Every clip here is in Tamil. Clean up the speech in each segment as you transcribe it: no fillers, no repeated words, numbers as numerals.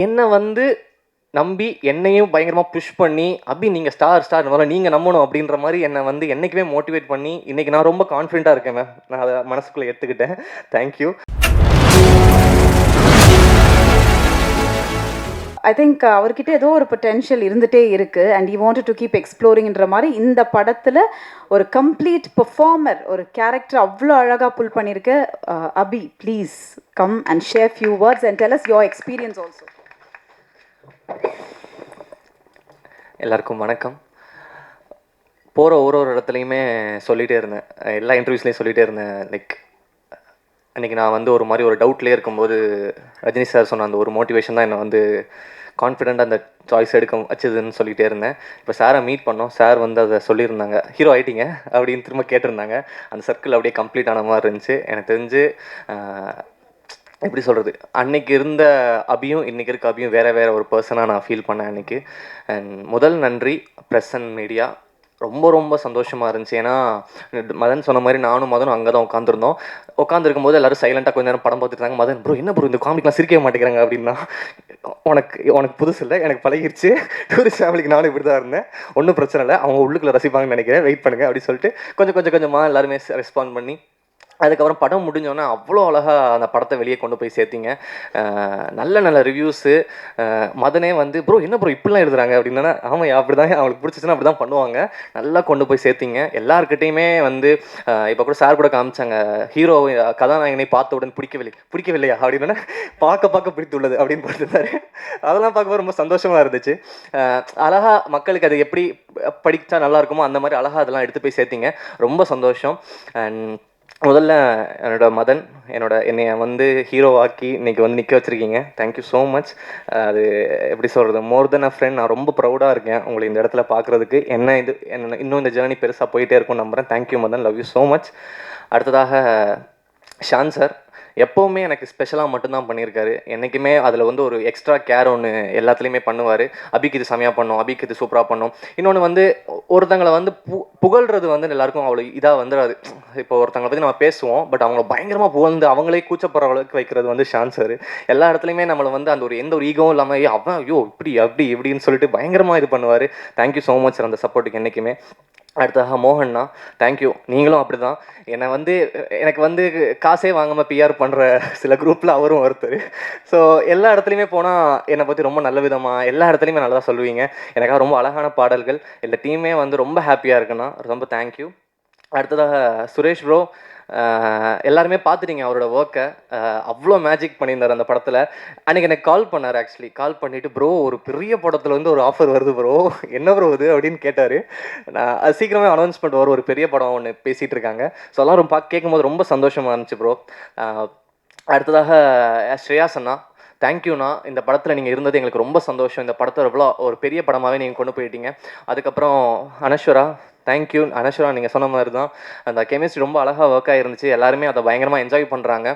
என்ன வந்து நம்பி என்னையும் பயங்கரமாக புஷ் பண்ணி அபி நீங்கள் ஸ்டார் இந்த மாதிரி நீங்கள் நம்பணும் அப்படின்ற மாதிரி என்னை வந்து என்றைக்குமே மோட்டிவேட் பண்ணி இன்றைக்கி நான் ரொம்ப கான்ஃபிடென்ட்டாக இருக்கேன் மேம். நான் அதை மனசுக்குள்ளே எடுத்துக்கிட்டேன். தேங்க்யூ. ஐ திங்க் அவர்கிட்ட ஏதோ ஒரு பொட்டென்ஷியல் இருந்துகிட்டே இருக்குது and you wanted to keep எக்ஸ்ப்ளோரிங்ன்ற மாதிரி இந்த படத்தில் ஒரு கம்ப்ளீட் பெர்ஃபார்மர், ஒரு கேரக்டர் அவ்வளோ அழகாக புல் பண்ணியிருக்க. Abhi, please come and share few words and tell us your experience also. எல்லாருக்கும் வணக்கம். போகிற ஒரு இடத்துலையுமே சொல்லிகிட்டே இருந்தேன், எல்லா இன்டர்வியூஸ்லேயும் சொல்லிகிட்டே இருந்தேன். லைக் அன்றைக்கி நான் வந்து ஒரு மாதிரி ஒரு டவுட்லேயே இருக்கும்போது ரஜினி சார் சொன்ன அந்த ஒரு மோட்டிவேஷன் தான் என்னை வந்து கான்ஃபிடென்ட்டாக அந்த சாய்ஸ் எடுக்க வச்சதுன்னு சொல்லிகிட்டே இருந்தேன். இப்போ சாரை மீட் பண்ணோம். சார் வந்து அதை சொல்லியிருந்தாங்க, ஹீரோ ஆகிட்டீங்க அப்படின்னு திரும்ப கேட்டிருந்தாங்க. அந்த சர்க்கிள் அப்படியே கம்ப்ளீட் ஆன மாதிரி இருந்துச்சு. எனக்கு தெரிஞ்சு எப்படி சொல்கிறது, அன்றைக்கி இருந்த அபியும் இன்றைக்கி இருக்க அபியும் வேறு ஒரு பர்சனாக நான் ஃபீல் பண்ணேன் அன்றைக்கி. அண்ட் முதல் நன்றி ப்ரெஸ் அண்ட் மீடியா. ரொம்ப சந்தோஷமாக இருந்துச்சு. ஏன்னா மதன் சொன்ன மாதிரி நானும் மதனும் அங்கே தான் உட்காந்துருக்கும் போது எல்லோரும் சைலண்ட்டாக கொஞ்சம் நேரம் படம் பார்த்துட்டு இருந்தாங்க. மதன் ப்ரோ என்ன ப்ரோ இந்த காமெடிக்கெலாம் சிரிக்கவே மாட்டேங்கிறாங்க அப்படின்னா, உனக்கு புதுசு இல்லை, எனக்கு பழகிருச்சு. டூரிஸ்ட் ஃபேமிலிக்கு நானும் இப்படி தான் இருந்தேன், ஒன்றும் பிரச்சனை இல்லை, அவங்க உள்ளுக்குள்ளே ரசிப்பாங்கன்னு நினைக்கிறேன், வெயிட் பண்ணுங்கள் அப்படின்னு சொல்லிட்டு கொஞ்சமாக எல்லாருமே ரெஸ்பாண்ட் பண்ணி அதுக்கப்புறம் படம் முடிஞ்சோன்னே அவ்வளோ அழகாக அந்த படத்தை வெளியே கொண்டு போய் சேர்த்திங்க. நல்ல ரிவ்யூஸு. மதனே வந்து ப்ரோ என்ன ப்ரோ இப்படிலாம் எழுதுறாங்க அப்படின்னா, ஆமாம் அப்படி தான், அவங்களுக்கு பிடிச்சிச்சுன்னா அப்படி தான் பண்ணுவாங்க. நல்லா கொண்டு போய் சேர்த்திங்க. எல்லாருக்கிட்டையுமே வந்து இப்போ கூட சார் கூட காமிச்சாங்க, ஹீரோ கதாநாயகனை பார்த்தவுடன் பிடிக்கவில்லையா அப்படின்னா, பார்க்க பிடித்துள்ளது அப்படின்னு போட்டுருந்தாரு. அதெல்லாம் பார்க்கும்போது ரொம்ப சந்தோஷமாக இருந்துச்சு. அழகாக மக்களுக்கு அது எப்படி படித்தா நல்லா இருக்குமோ அந்த மாதிரி அழகாக அதெல்லாம் எடுத்து போய் சேர்த்திங்க. ரொம்ப சந்தோஷம். அண்ட் முதல்ல மதன் என்னைய வந்து ஹீரோவாக்கி இன்றைக்கி வந்து நிற்க வச்சுருக்கீங்க. Thank you so much. அது எப்படி சொல்கிறது, மோர் தென் அ ஃப்ரெண்ட். நான் ரொம்ப ப்ரௌடாக இருக்கேன் உங்களை இந்த இடத்துல பார்க்குறதுக்கு. என்ன இன்னும் இந்த ஜேர்னி பெருசாக போயிட்டே இருக்கும்னு நம்புகிறேன். Thank you Madhan, love you so much. அடுத்ததாக ஷான் சார் எப்போவுமே எனக்கு ஸ்பெஷலாக மட்டும்தான் பண்ணியிருக்காரு. என்றைக்குமே அதில் வந்து ஒரு எக்ஸ்ட்ரா கேர் ஒன்று எல்லாத்துலேயுமே பண்ணுவார். அபிக்கு இது செமையாக பண்ணோம், அபிக்கு இது சூப்பராக பண்ணோம். இன்னொன்று வந்து ஒருத்தங்களை வந்து புகழ்கிறது வந்து எல்லாருக்கும் அவ்வளோ இதாக வந்துடாது. இப்போ ஒருத்தங்களை பற்றி நம்ம பேசுவோம், பட் அவங்கள பயங்கரமாக புகழ்ந்து அவங்களே கூச்சப்படுற அளவுக்கு வைக்கிறது வந்து ஷான் சார். எல்லா இடத்துலையுமே நம்மளை வந்து அந்த எந்த ஒரு ஈகவும் இல்லாமல் அவன் ஐயோ இப்படி அப்படி இப்படின்னு சொல்லிட்டு பயங்கரமாக இது பண்ணுவார். தேங்க்யூ ஸோ மச் சார் அந்த சப்போர்ட்டுக்கு என்றைக்குமே. அடுத்ததாக மோகன்னா, தேங்க்யூ. நீங்களும் அப்படி தான் எனக்கு வந்து காசே வாங்காமல் பிஆர் பண்ணுற சில குரூப்பில் அவரும் ஒருத்தர். ஸோ எல்லா இடத்துலையுமே போனால் என்னை பற்றி ரொம்ப நல்ல விதமாக எல்லா இடத்துலையுமே நல்லா சொல்லுவீங்க. எனக்காக ரொம்ப அழகான பாடல்கள். இந்த டீமே வந்து ரொம்ப ஹாப்பியாக இருக்குண்ணா, ரொம்ப தேங்க்யூ. அடுத்ததாக சுரேஷ் ப்ரோ, எல்லாருமே பார்த்துட்டீங்க அவரோட ஒர்க்கை. அவ்வளோ மேஜிக் பண்ணியிருந்தார் அந்த படத்தில். அன்றைக்கி எனக்கு கால் பண்ணார். ஆக்சுவலி கால் பண்ணிவிட்டு ப்ரோ ஒரு பெரிய படத்தில் வந்து ஒரு ஆஃபர் வருது ப்ரோ, என்ன ப்ரோ இது அப்படின்னு கேட்டார். நான் அது சீக்கிரமே அனௌன்ஸ்மெண்ட் வரும், ஒரு பெரிய படம் ஒன்று பேசிகிட்டு இருக்காங்க. ஸோ எல்லாம் ரொம்ப கேட்கும்போது ரொம்ப சந்தோஷமாக இருந்துச்சு ப்ரோ. அடுத்ததாக ஸ்ரேயாஸ் அண்ணா, தேங்க்யூண்ணா. இந்த படத்தில் நீங்கள் இருந்தது எங்களுக்கு ரொம்ப சந்தோஷம். இந்த படத்தை எவ்வளோ ஒரு பெரிய படமாகவே நீங்கள் கொண்டு போயிட்டீங்க. அதுக்கப்புறம் அனஸ்வரா, தேங்க்யூ. அனஸ்வரா நீங்கள் சொன்ன மாதிரி தான் அந்த கெமிஸ்ட்ரி ரொம்ப அழகாக ஒர்க் ஆகிருந்துச்சு. எல்லாருமே அதை பயங்கரமாக என்ஜாய் பண்ணுறாங்க.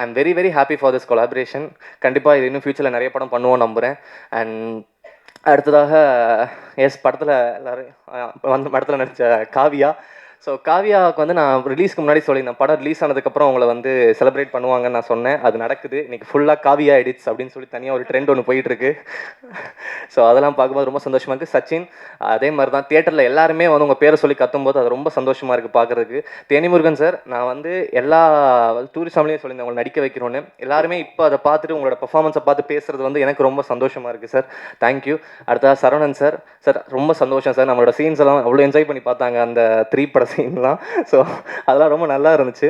I am very happy for this collaboration. கண்டிப்பாக இது இன்னும் ஃப்யூச்சரில் நிறைய படம் பண்ணுவோம் நம்புகிறேன். அண்ட் அடுத்ததாக படத்தில் எல்லோரும் படத்தில் நடித்த காவியா. ஸோ காவியாவுக்கு வந்து நான் ரிலீஸ்க்கு முன்னாடி சொல்லியிருந்தேன், படம் ரிலீஸ் ஆனதுக்கப்புறம் அவங்கள வந்து செலிப்ரேட் பண்ணுவாங்கன்னு நான் சொன்னேன். அது நடக்குது. இன்றைக்கி ஃபுல்லாக காவியா எடிட்ஸ் அப்படின்னு சொல்லி தனியாக ஒரு ட்ரெண்ட் ஒன்று போயிட்டுருக்கு. ஸோ அதெல்லாம் பார்க்கும்போது ரொம்ப சந்தோஷமாக இருக்குது. சச்சின் அதே மாதிரி தான், தியேட்டரில் எல்லாருமே வந்து உங்கள் பேரை சொல்லி கத்தும்போது அது ரொம்ப சந்தோஷமாக இருக்குது பார்க்குறதுக்கு. தேனிமுருகன் சார், நான் வந்து எல்லா டூரிஸ்ட்லேயும் சொல்லியிருந்தேன் உங்களை நடிக்க வைக்கிறோன்னு. எல்லாருமே இப்போ அதை பார்த்துட்டு உங்களோட பர்ஃபார்மன்ஸை பார்த்து பேசுகிறது வந்து எனக்கு ரொம்ப சந்தோஷமாக இருக்குது சார். தேங்க்யூ. அடுத்ததாக சரவணன் சார், ரொம்ப சந்தோஷம் சார். நம்மளோட சீன்ஸ் எல்லாம் அவ்வளோ என்ஜாய் பண்ணி பார்த்தாங்க அந்த 3 பட சீன்லாம். ஸோ அதெல்லாம் ரொம்ப நல்லா இருந்துச்சு.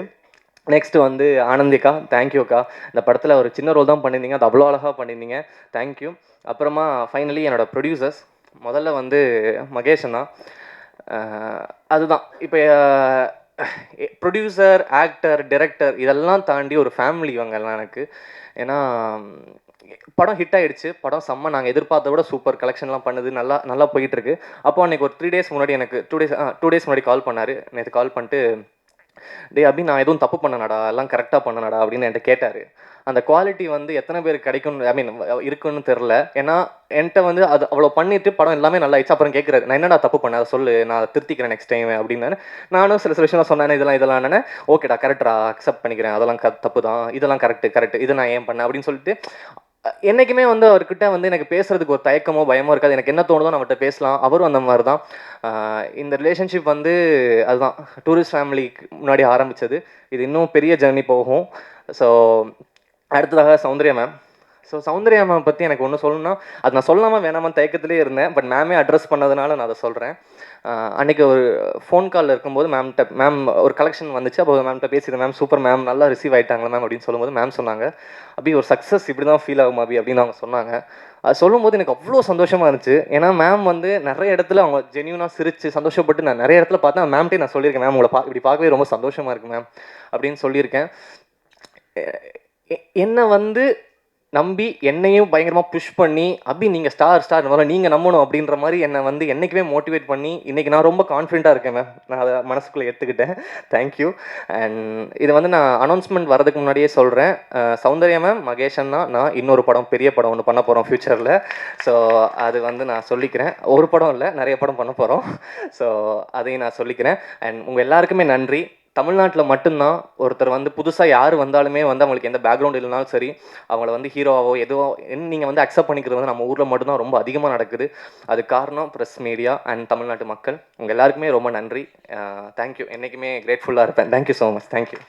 நெக்ஸ்ட்டு வந்து ஆனந்திக்கா, தேங்க்யூக்கா. இந்த படத்தில் ஒரு சின்ன ரோல் தான் பண்ணியிருந்தீங்க, அது அவ்வளோ அழகாக பண்ணியிருந்தீங்க. தேங்க்யூ. அப்புறமா ஃபைனலி என்னோடய ப்ரொடியூசர்ஸ், முதல்ல வந்து மகேஷ் அண்ணா. அதுதான் இப்போ ப்ரொடியூசர், ஆக்டர், டைரக்டர் இதெல்லாம் தாண்டி ஒரு ஃபேமிலி இவங்கெல்லாம் எனக்கு. ஏன்னா படம் ஹிட் ஆகிடுச்சு. படம் செம்ம, நாங்கள் எதிர்பார்த்த விட சூப்பர் கலெக்ஷன்லாம் பண்ணுது, நல்லா போயிட்டுருக்கு. அப்போ அன்றைக்கி ஒரு 3 டேஸ் முன்னாடி எனக்கு 2 டேஸ் முன்னாடி கால் பண்ணார். நேற்று கால் பண்ணிட்டு, டே அப்படி நான் எதுவும் தப்பு பண்ணனடா, எல்லாம் கரெக்டாக பண்ணனடா அப்படின்னு என்கிட்ட கேட்டார். அந்த குவாலிட்டி வந்து எத்தனை பேருக்கு கிடைக்கும், ஐ மீன் இருக்குன்னு தெரில. ஏன்னா என்கிட்ட வந்து அது அவ்வளோ பண்ணிவிட்டு படம் எல்லாமே நல்லா ஆயிடுச்சு. அப்புறம் கேட்குறாரு, நான் என்னடா தப்பு பண்ணேன் அதை சொல்லு, நான் திருத்திக்கிறேன் நெக்ஸ்ட் டைம் அப்படின்னு. நானும் சில விஷயம்லாம் சொன்னேன், இதெல்லாம் என்னென்ன ஓகேடா கரெக்டா அக்செப்ட் பண்ணிக்கிறேன், அதெல்லாம் தப்பு தான், இதெல்லாம் கரெக்டு இது நான் ஏன் பண்ணேன் அப்படின்னு சொல்லிட்டு என்றைக்குமே வந்து அவர்கிட்ட வந்து எனக்கு பேசுகிறதுக்கு ஒரு தயக்கமோ பயமோ இருக்காது. எனக்கு என்ன தோணுதோ நான் அவர்கிட்ட பேசலாம். அவரும் அந்த மாதிரி தான். இந்த ரிலேஷன்ஷிப் வந்து அதுதான் டூரிஸ்ட் ஃபேமிலிக்கு முன்னாடி ஆரம்பித்தது. இது இன்னும் பெரிய ஜர்னி போகும். ஸோ அடுத்ததாக Soundarya ma'am. So Soundarya ma'am பற்றி எனக்கு ஒன்று சொல்லணும்னா, அது நான் சொல்லாமல் வேணாமான்னு தயக்கத்திலே இருந்தேன். பட் மேமே அட்ரஸ் பண்ணதுனால நான் அதை சொல்கிறேன். அன்றைக்கி ஒரு ஃபோன் காலில் இருக்கும்போது மேம் ஒரு கலெக்ஷன் வந்துச்சு. அப்போ மேம்கிட்ட பேசியிருந்தேன். மேம் சூப்பர் மேம், நல்லா ரிசீவ் ஆகிட்டாங்களா மேம் அப்படின்னு சொல்லும்போது மேம் சொன்னாங்க, அபி ஒரு சக்ஸஸ் இப்படி தான் ஃபீல் ஆகும் அபி அப்படின்னு அவங்க சொன்னாங்க. அது சொல்லும்போது எனக்கு அவ்வளோ சந்தோஷமாக இருந்துச்சு. ஏன்னா மேம் வந்து நிறைய இடத்துல அவங்க ஜென்யூனாக சிரித்து சந்தோஷப்பட்டு நான் நிறைய இடத்துல பார்த்தேன். மேம்கிட்டே நான் சொல்லியிருக்கேன், மேம் உங்களை இப்படி பார்க்கவே ரொம்ப சந்தோஷமாக இருக்குது மேம் அப்படின்னு சொல்லியிருக்கேன். என்னை வந்து நம்பி என்னையும் பயங்கரமாக புஷ் பண்ணி, அபி நீங்கள் ஸ்டார் முதல்ல நீங்கள் நம்பணும் அப்படின்ற மாதிரி என்னை வந்து என்றைக்குமே மோட்டிவேட் பண்ணி, இன்றைக்கி நான் ரொம்ப கான்ஃபிடென்ட்டாக இருக்கேன் மேம். நான் அதை மனசுக்குள்ளே எடுத்துக்கிட்டேன். தேங்க்யூ. அண்ட் இது வந்து நான் அனௌன்ஸ்மெண்ட் வரதுக்கு முன்னாடியே சொல்கிறேன். சௌந்தர்யா மேம், மகேஷ் அண்ணா, நான் இன்னொரு படம், பெரிய படம் ஒன்று பண்ண போகிறோம் ஃப்யூச்சரில். ஸோ அது வந்து நான் சொல்லிக்கிறேன். ஒரு படம் இல்லை, நிறைய படம் பண்ண போகிறோம். ஸோ அதையும் நான் சொல்லிக்கிறேன். அண்ட் உங்கள் எல்லாருக்குமே நன்றி. தமிழ்நாட்டில் மட்டும்தான் ஒருத்தர் வந்து புதுசாக யார் வந்தாலுமே வந்து அவங்களுக்கு எந்த பேக்ரவுண்ட் இல்லைனாலும் சரி, அவங்கள வந்து ஹீரோவாவோ எதுவோ நீங்கள் வந்து அக்செப்ட் பண்ணிக்கிறது வந்து நம்ம ஊரில் மட்டும்தான் ரொம்ப அதிகமாக நடக்குது. அது காரணம் ப்ரெஸ் மீடியா அண்ட் தமிழ்நாட்டு மக்கள். உங்கள் எல்லாருக்குமே ரொம்ப நன்றி. தேங்க்யூ. என்றைக்குமே கிரேட்ஃபுல்லாக இருப்பேன். Thank you so much. தேங்க்யூ.